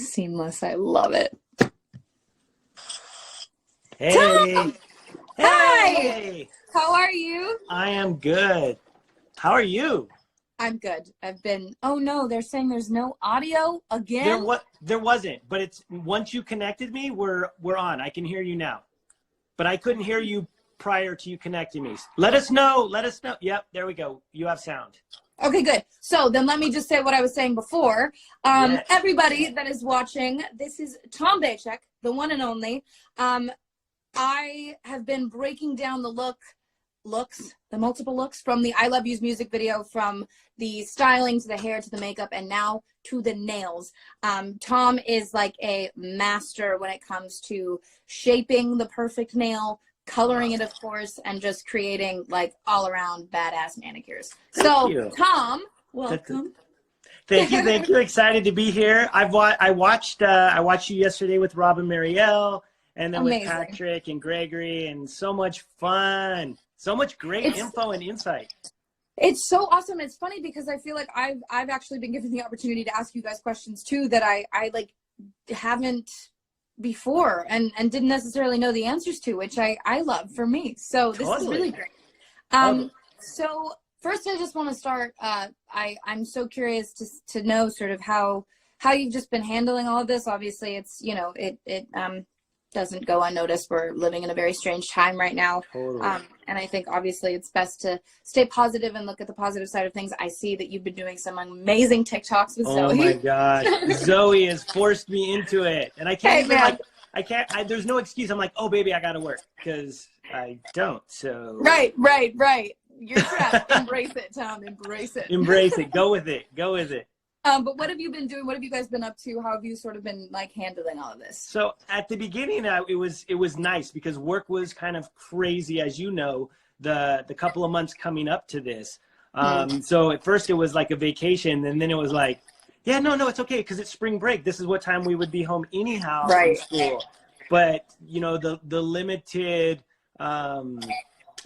Seamless. I love it. Hey. Tom! Hi! Hey. How are you? I am good. How are you? I'm good. Oh no, they're saying there's no audio again? There wasn't, but it's once you connected me, we're on. I can hear you now. But I couldn't hear you prior to you connecting me. Let us know. Yep, there we go. You have sound. Okay, good. So then let me just say what I was saying before. Yes. Everybody that is watching, this is Tom Bachek, the one and only. I have been breaking down the multiple looks from the I Love You's music video, from the styling to the hair to the makeup, and now to the nails. Tom is like a master when it comes to shaping the perfect nail, coloring it, of course, and just creating like all around badass manicures. Thank you. Tom, welcome. Thank you. Excited to be here. I watched you yesterday with Rob and Marielle, and then Amazing. with Patrick and Gregory, and so much fun. So much great info and insight. It's so awesome. It's funny because I feel like I've actually been given the opportunity to ask you guys questions too that I like haven't before and didn't necessarily know the answers to, which I love for me. So this is really great. So first I just want to start, I'm so curious to know sort of how you've just been handling all of this. Obviously it's, you know, it doesn't go unnoticed. We're living in a very strange time right now. Totally. And I think obviously it's best to stay positive and look at the positive side of things. I see that you've been doing some amazing TikToks with Zoe. Oh my God. Zoe has forced me into it. And I can't there's no excuse. I'm like, oh baby, I got to work, because I don't. So Right. You're trapped. Embrace it, Tom. Embrace it. Embrace it. Go with it. But what have you been doing? What have you guys been up to? How have you sort of been like handling all of this? So at the beginning, it was nice because work was kind of crazy, as you know, the couple of months coming up to this. So at first it was like a vacation, and then it was like, yeah, no, it's okay because it's spring break. This is what time we would be home anyhow from school. But you know, the limited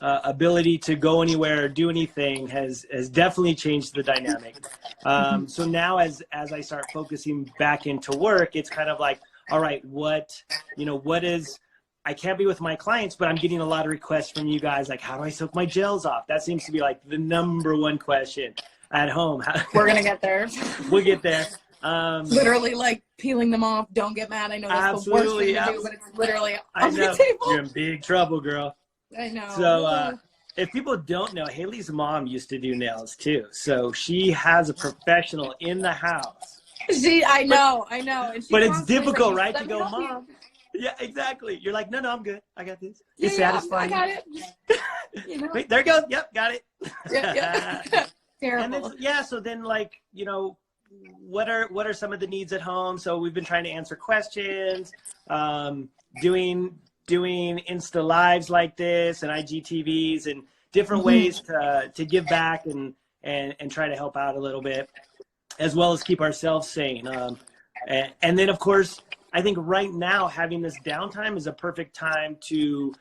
ability to go anywhere or do anything has definitely changed the dynamic. So now as I start focusing back into work, it's kind of like, all right, I can't be with my clients, but I'm getting a lot of requests from you guys. Like, how do I soak my gels off? That seems to be like the #1 question at home. We're going to get there. We'll get there. Literally like peeling them off. Don't get mad. I know that's the worst thing to do, but it's literally on the table. You're in big trouble, girl. I know. So if people don't know, Hailey's mom used to do nails too. So she has a professional in the house. I know. And but it's difficult, right? To go, Mom. Yeah, exactly. You're like, no, I'm good. I got this. It's satisfying. I got it. You know? Wait, there it goes. Yep, got it. Yeah. Terrible. And so then like, you know, what are some of the needs at home? So we've been trying to answer questions, doing Insta lives like this and IGTVs and different ways to give back and try to help out a little bit, as well as keep ourselves sane. And then of course, I think right now having this downtime is a perfect time to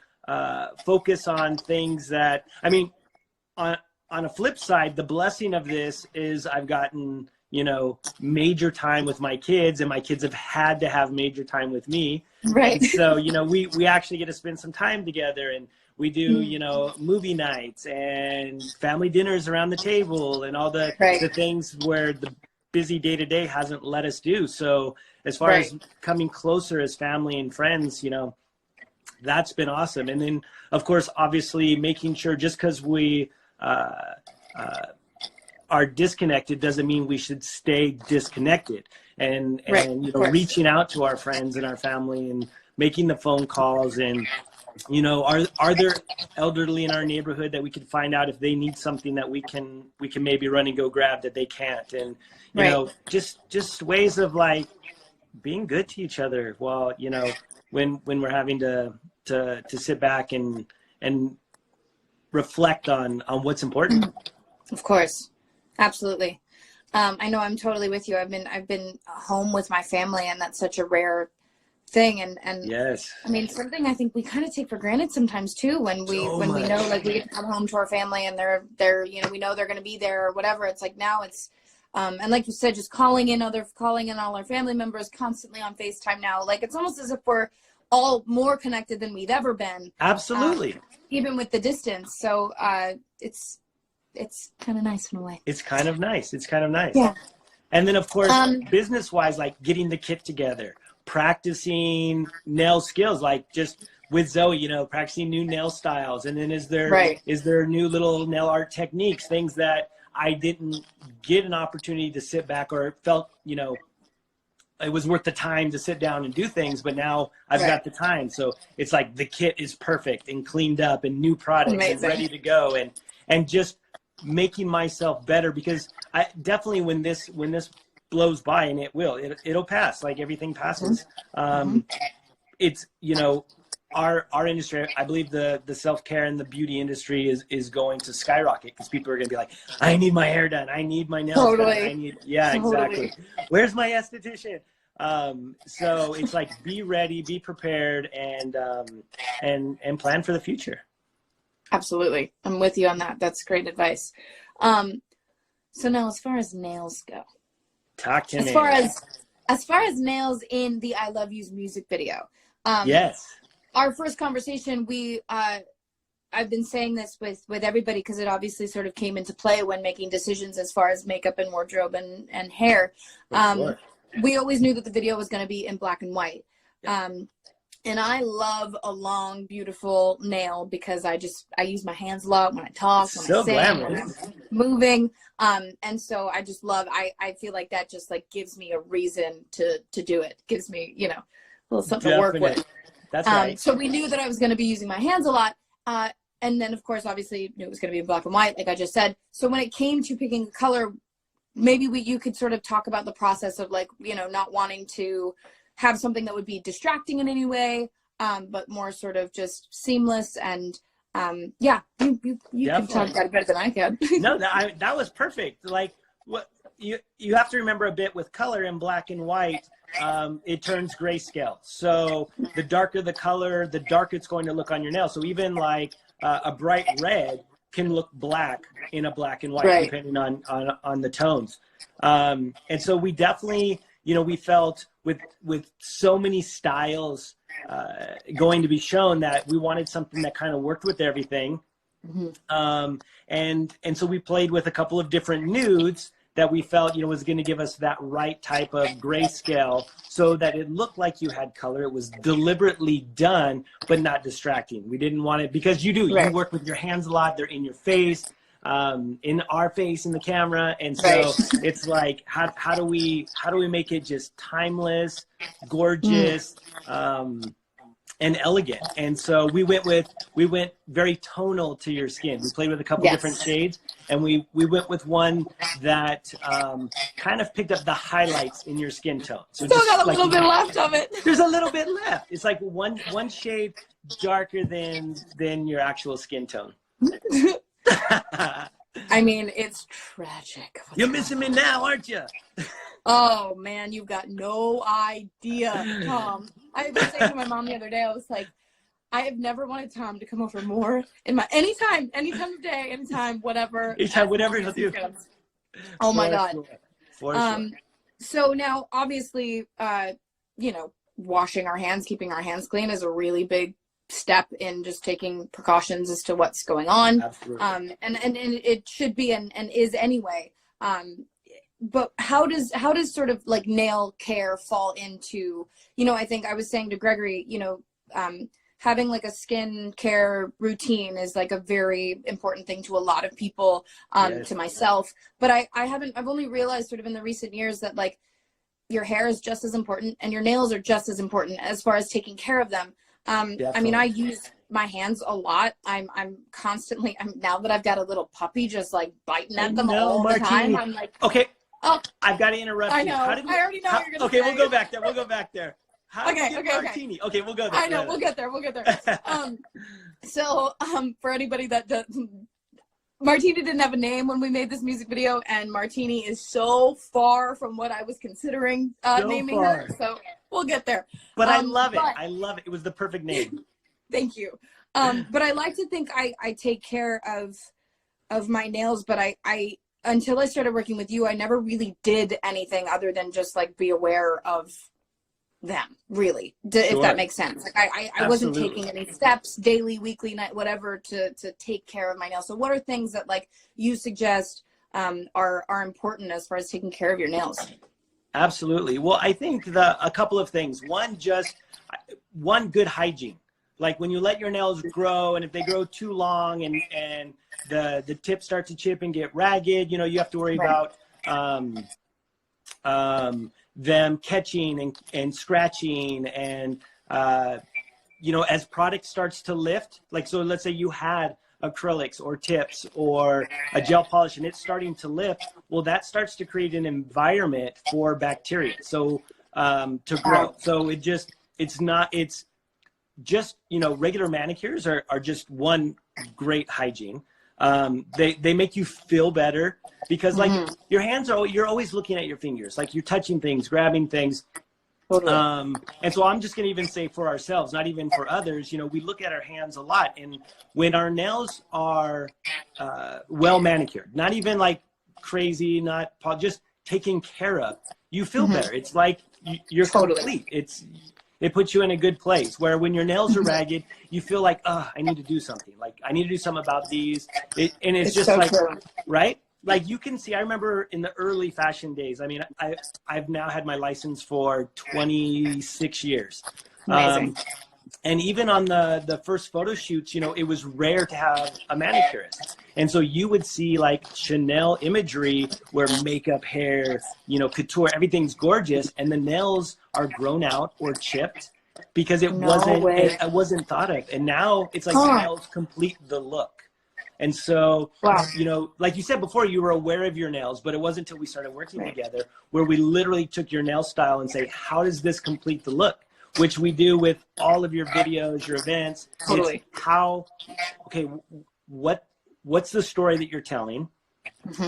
focus on things that, I mean, on a flip side, the blessing of this is I've gotten, you know, major time with my kids, and my kids have had to have major time with me. Right. And so, you know, we actually get to spend some time together, and we do, you know, movie nights and family dinners around the table and all the things where the busy day-to-day hasn't let us do. So as far as coming closer as family and friends, you know, that's been awesome. And then, of course, obviously making sure just because we are disconnected doesn't mean we should stay disconnected, and you know, reaching out to our friends and our family and making the phone calls, and you know, are there elderly in our neighborhood that we could find out if they need something that we can maybe run and go grab that they can't, and you know, just ways of like being good to each other while, you know, when we're having to sit back and reflect on what's important. Of course. Absolutely. I know, I'm totally with you. I've been home with my family, and that's such a rare thing. And yes, I mean, something I think we kind of take for granted sometimes too, when we know, like, we get to come home to our family and they're, you know, we know they're going to be there or whatever. It's like, now it's, And like you said, just calling in all our family members constantly on FaceTime now. Like, it's almost as if we're all more connected than we've ever been. Absolutely. Even with the distance. So it's kind of nice in a way. It's kind of nice. It's kind of nice. Yeah. And then, of course, business-wise, like getting the kit together, practicing nail skills, like just with Zoe, you know, practicing new nail styles. And then is there new little nail art techniques, things that I didn't get an opportunity to sit back or felt, you know, it was worth the time to sit down and do things, but now I've got the time. So it's like the kit is perfect and cleaned up and new products and ready to go, and just making myself better, because I definitely, when this blows by, and it'll pass, like everything passes. It's, you know, our industry, I believe the self-care and the beauty industry is going to skyrocket, because people are going to be like, I need my hair done, I need my nails done, I need, exactly. Where's my esthetician? So it's like, be ready, be prepared, and plan for the future. Absolutely. I'm with you on that. That's great advice. So now, as far as nails go, talk to me. As far as nails in the I Love You's music video. Yes. Our first conversation, I've been saying this with everybody, because it obviously sort of came into play when making decisions as far as makeup and wardrobe and hair. We always knew that the video was going to be in black and white. And I love a long, beautiful nail, because I use my hands a lot when I talk, when I sing, when I'm moving. And so I just love, I feel like that just like gives me a reason to do it. Gives me, you know, a little something to work with. That's right. So we knew that I was going to be using my hands a lot. And then, of course, obviously, knew it was going to be in black and white, like I just said. So when it came to picking a color, maybe you could sort of talk about the process of, like, you know, not wanting to have something that would be distracting in any way, but more sort of just seamless. And you can talk about it better than I can. No, that was perfect. Like, what you have to remember a bit with color in black and white. It turns grayscale. So the darker the color, the darker it's going to look on your nail. So even like a bright red can look black in a black and white, depending on the tones. And so we definitely, you know, we felt with so many styles going to be shown, that we wanted something that kind of worked with everything. And so we played with a couple of different nudes that we felt, you know, was going to give us that right type of grayscale, so that it looked like you had color. It was deliberately done, but not distracting. We didn't want it, because you work with your hands a lot. They're in your face, in our face, in the camera. And so it's like, how do we make it just timeless, gorgeous, and elegant? And so we went very tonal to your skin. We played with a couple different shades, and we went with one that kind of picked up the highlights in your skin tone. So still got a little bit left of it. There's a little bit left. It's like one shade darker than your actual skin tone. I mean, it's tragic. You're missing me now, aren't you? Oh man, you've got no idea, Tom. I was saying to my mom the other day, I was like, I have never wanted Tom to come over more in my anytime of day, anytime, whatever. Anytime, whatever he'll do. Oh my God. Sure. So now, obviously, you know, washing our hands, keeping our hands clean is a really big step in just taking precautions as to what's going on. Absolutely. And it should be and is anyway. But how does sort of like nail care fall into, you know, I think I was saying to Gregory, you know, having like a skin care routine is like a very important thing to a lot of people, to myself. But I've only realized sort of in the recent years that like your hair is just as important and your nails are just as important as far as taking care of them. I mean, I use my hands a lot. I'm constantly, now that I've got a little puppy, just like biting at them all the time. I'm like, okay. Oh, I've got to interrupt you. I know. I already know what you're going to say. Okay, we'll go back there. How do you get martini? Okay, we'll go there. I know, we'll get there. So for anybody that doesn't, Martini didn't have a name when we made this music video, and Martini is so far from what I was considering naming her. So we'll get there. But I love it. I love it. It was the perfect name. Thank you. But I like to think I take care of my nails, but I until I started working with you, I never really did anything other than just like be aware of them, really, if that makes sense. Like I wasn't taking any steps daily, weekly, night, whatever, to take care of my nails. So what are things that like you suggest are important as far as taking care of your nails? Absolutely. Well, I think a couple of things. One, good hygiene. Like when you let your nails grow, and if they grow too long and the tips start to chip and get ragged, you know, you have to worry about them catching and scratching. And, you know, as product starts to lift, like, so let's say you had acrylics or tips or a gel polish and it's starting to lift, well, that starts to create an environment for bacteria. So to grow. So it's just, you know, regular manicures are just one great hygiene. They make you feel better because like your hands you're always looking at your fingers, like you're touching things, grabbing things. Totally. And so I'm just going to even say for ourselves, not even for others, you know, we look at our hands a lot, and when our nails are well manicured, not even like crazy, not just taken care of, you feel better. It's like you're complete. It puts you in a good place, where when your nails are ragged, you feel like, I need to do something. Like I need to do something about these. And it's just so like, true. Right? Like you can see, I remember in the early fashion days, I mean, I've now had my license for 26 years. Amazing. And even on the first photo shoots, you know, it was rare to have a manicurist. And so you would see like Chanel imagery where makeup, hair, you know, couture, everything's gorgeous. And the nails are grown out or chipped because it wasn't thought of. And now it's like nails complete the look. And so, you know, like you said before, you were aware of your nails, but it wasn't until we started working together where we literally took your nail style and say, how does this complete the look? Which we do with all of your videos, your events. Totally. What's the story that you're telling?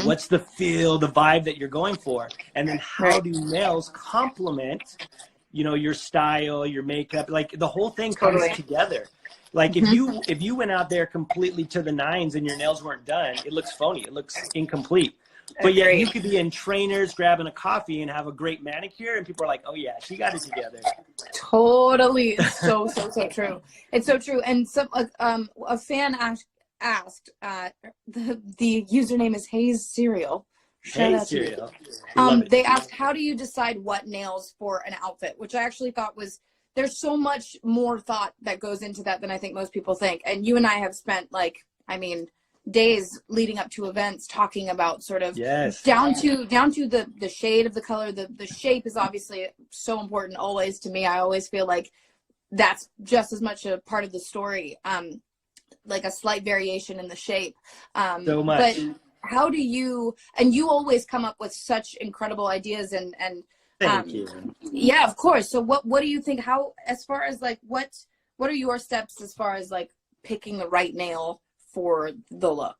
What's the feel, the vibe that you're going for? And then how do nails complement, you know, your style, your makeup? Like the whole thing comes together. Like if you went out there completely to the nines and your nails weren't done, it looks phony. It looks incomplete. But yet you could be in trainers grabbing a coffee and have a great manicure, and people are like, oh yeah, she got it together. Totally. It's so true. It's so true. And some a fan asked, the username is Hayes Cereal. Hayes Cereal. They asked, how do you decide what nails for an outfit? Which I actually thought there's so much more thought that goes into that than I think most people think. And you and I have spent days leading up to events talking about sort of down to the shade of the color. The shape is obviously so important always to me. I always feel like that's just as much a part of the story, like a slight variation in the shape. So much. But how do you always come up with such incredible ideas and Thank you. Yeah, of course. So what do you think, how, as far as like, what are your steps as far as like picking the right nail for the look?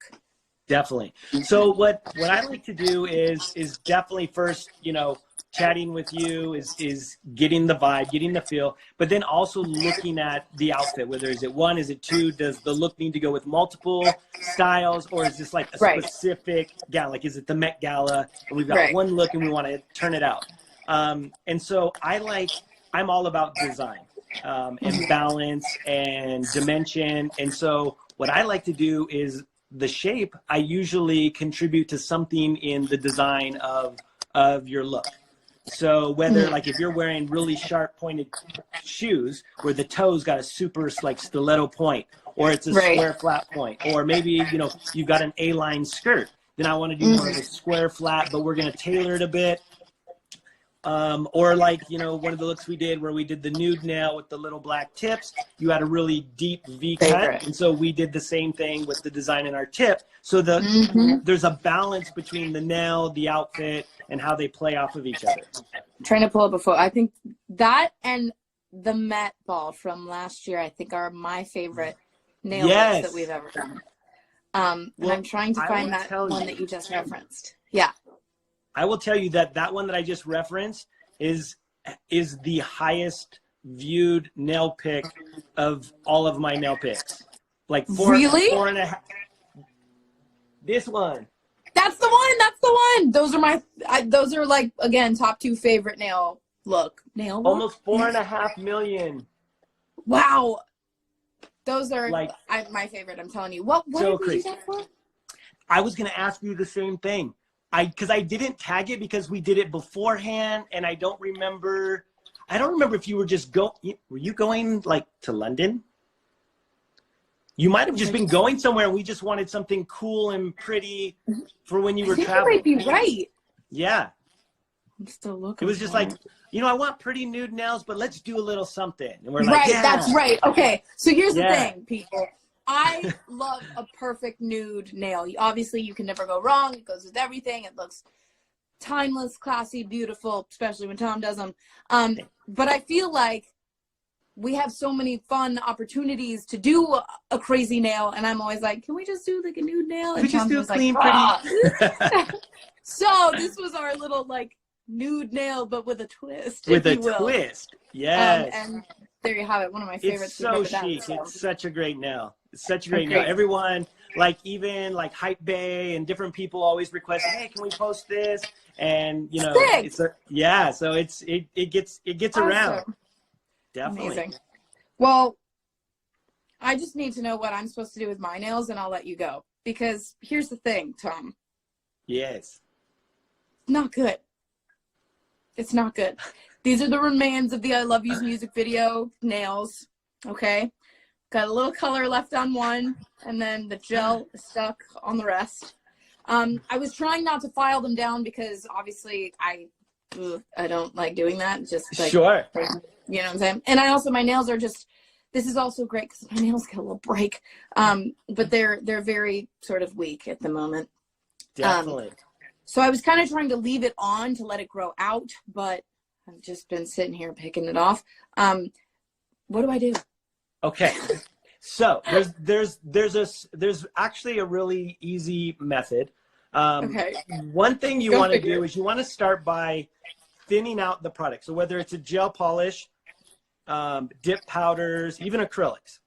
Definitely. So what I like to do is definitely first, you know, chatting with you is getting the vibe, getting the feel, but then also looking at the outfit, whether is it one, is it two, does the look need to go with multiple styles, or is this like a specific gala? Like, is it the Met Gala and we've got one look and we want to turn it out? And so I'm all about design and balance and dimension. And so what I like to do is the shape, I usually contribute to something in the design of your look. So whether like if you're wearing really sharp pointed shoes where the toes got a super like stiletto point, or it's a square flat point, or maybe, you know, you've got an A-line skirt, then I want to do more of a square flat, but we're going to tailor it a bit. Or like, you know, one of the looks we did where we did the nude nail with the little black tips, you had a really deep V cut. And so we did the same thing with the design in our tip. So there's a balance between the nail, the outfit, and how they play off of each other. I'm trying to pull up a photo. I think that and the Met Ball from last year, I think, are my favorite nail looks that we've ever done. And I'm trying to find that one that you just referenced. Yeah. I will tell you that one that I just referenced is the highest viewed nail pick of all of my nail picks. Like 4.5. This one. That's the one. one. Those are like, again, top 2 favorite nail look. Almost 4.5 million. Wow. Those are like my favorite, I'm telling you. What so did we crazy. do that for? I was going to ask you the same thing. Because I didn't tag it because we did it beforehand, and I don't remember if you were just were you going like to London? You might have just been going somewhere and we just wanted something cool and pretty for when you were traveling. You might be right. Yeah. I'm still looking. It was just like, I want pretty nude nails, but let's do a little something. And we're right, like, yeah. That's right. Okay. So here's the thing, people. I love a perfect nude nail. Obviously, you can never go wrong. It goes with everything. It looks timeless, classy, beautiful, especially when Tom does them. But I feel like we have so many fun opportunities to do a crazy nail, and I'm always like, can we just do like a nude nail? And we just do a clean, like, pretty. So this was our little like nude nail, but with a twist. With a twist, yes. And there you have it. One of my favorites. It's so chic. It's such a great nail. It's such a great nail. Everyone, like even like Hype Bay and different people always request, hey, can we post this? And it's so it gets awesome. Around. Definitely. Amazing. Well, I just need to know what I'm supposed to do with my nails, and I'll let you go. Because here's the thing, Tom. Yes. Not good. It's not good. These are the remains of the I Love You's music video nails. Okay? Got a little color left on one, and then the gel is stuck on the rest. I was trying not to file them down because obviously I don't like doing that. Just like, sure. You know what I'm saying? And my nails are just, this is also great because my nails get a little break. But they're very sort of weak at the moment. Definitely. So I was kind of trying to leave it on to let it grow out, but I've just been sitting here picking it off. What do I do? Okay. So there's actually a really easy method. One thing you want to do is you want to start by thinning out the product. So whether it's a gel polish, dip powders, even acrylics,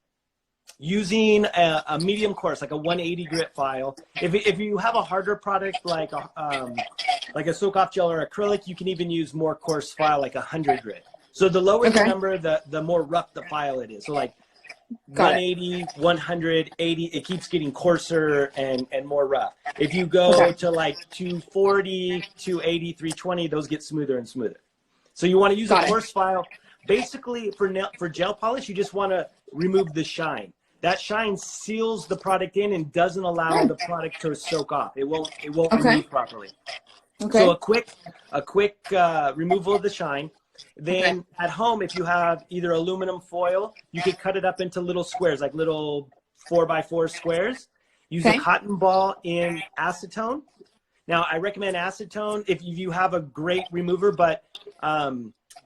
using a medium coarse, like a 180 grit file. If you have a harder product like a soak off gel or acrylic, you can even use more coarse file like 100 grit. So the lower the number, the more rough the file it is. So like 180, 180, it keeps getting coarser and more rough. If you go to like 240, 280, 320, those get smoother and smoother. So you want to use a coarse file. Basically, for gel polish, you just want to remove the shine. That shine seals the product in and doesn't allow the product to soak off. It won't remove properly. So a quick removal of the shine. Then at home, if you have either aluminum foil, you could cut it up into little squares, like little 4x4 squares. Use a cotton ball in acetone. Now, I recommend acetone if you have a great remover, but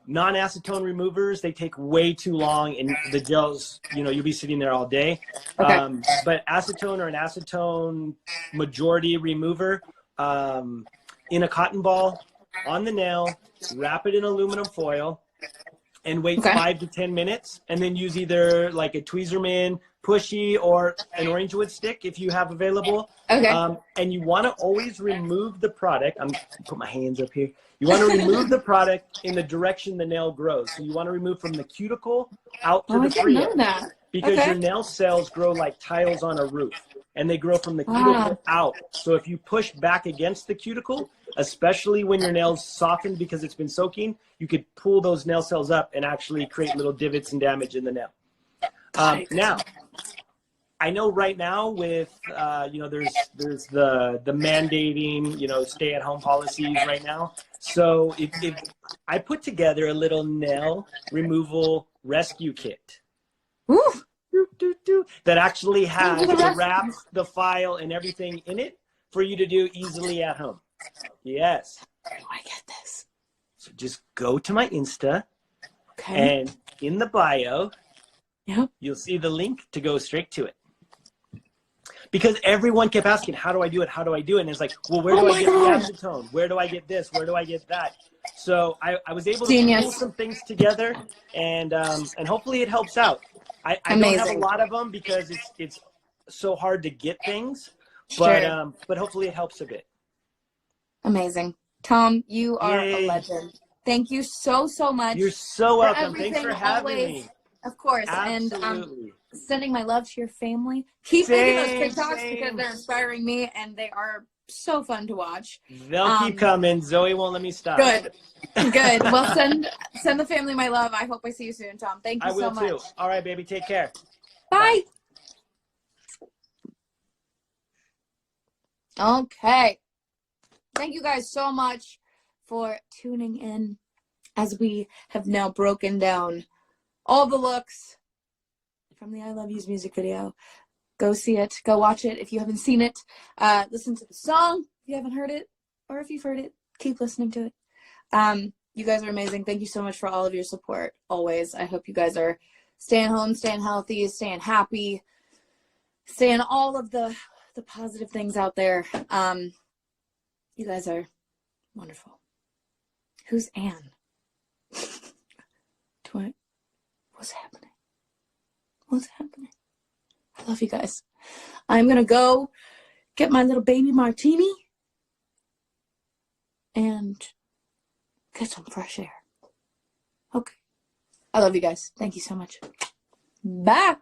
non-acetone removers, they take way too long, and the gels, you'll be sitting there all day. But acetone or an acetone majority remover in a cotton ball on the nail, wrap it in aluminum foil, and wait 5 to 10 minutes, and then use either like a Tweezerman pushy or an orange wood stick if you have available. And you want to always remove the product. I'm gonna put my hands up here. You want to remove the product in the direction the nail grows. So you want to remove from the cuticle out to the free end. Because your nail cells grow like tiles on a roof, and they grow from the cuticle out. So if you push back against the cuticle, especially when your nail's softened because it's been soaking, you could pull those nail cells up and actually create little divots and damage in the nail. Now, I know right now with, there's the mandating, stay-at-home policies right now. So if I put together a little nail removal rescue kit. That actually has the wraps, the file, and everything in it for you to do easily at home. Yes. Where do I get this? So just go to my Insta, and in the bio, you'll see the link to go straight to it. Because everyone kept asking, how do I do it? How do I do it? And it's like, well, where do I get the acetone? Where do I get this? Where do I get that? So I was able to pull some things together, and hopefully it helps out. I don't have a lot of them because it's so hard to get things, but hopefully it helps a bit. Amazing. Tom, you are Yay. a legend. Thank you so, so much. You're so welcome. Thanks everything, for having always. me. Of course. Absolutely. And sending my love to your family. Keep making those TikToks because they're inspiring me and they are so fun to watch. They'll keep coming. Zoe won't let me stop. Good. Good. Well, send the family my love. I hope I see you soon, Tom. Thank you so much. I will too. All right, baby. Take care. Bye. Okay. Thank you guys so much for tuning in as we have now broken down all the looks from the I Love Yous music video. Go see it. Go watch it if you haven't seen it. Listen to the song if you haven't heard it. Or if you've heard it, keep listening to it. You guys are amazing. Thank you so much for all of your support, always. I hope you guys are staying home, staying healthy, staying happy, saying all of the positive things out there. You guys are wonderful. Who's Anne? What's happening? What's happening? I love you guys. I'm going to go get my little baby martini and get some fresh air. Okay. I love you guys. Thank you so much. Bye.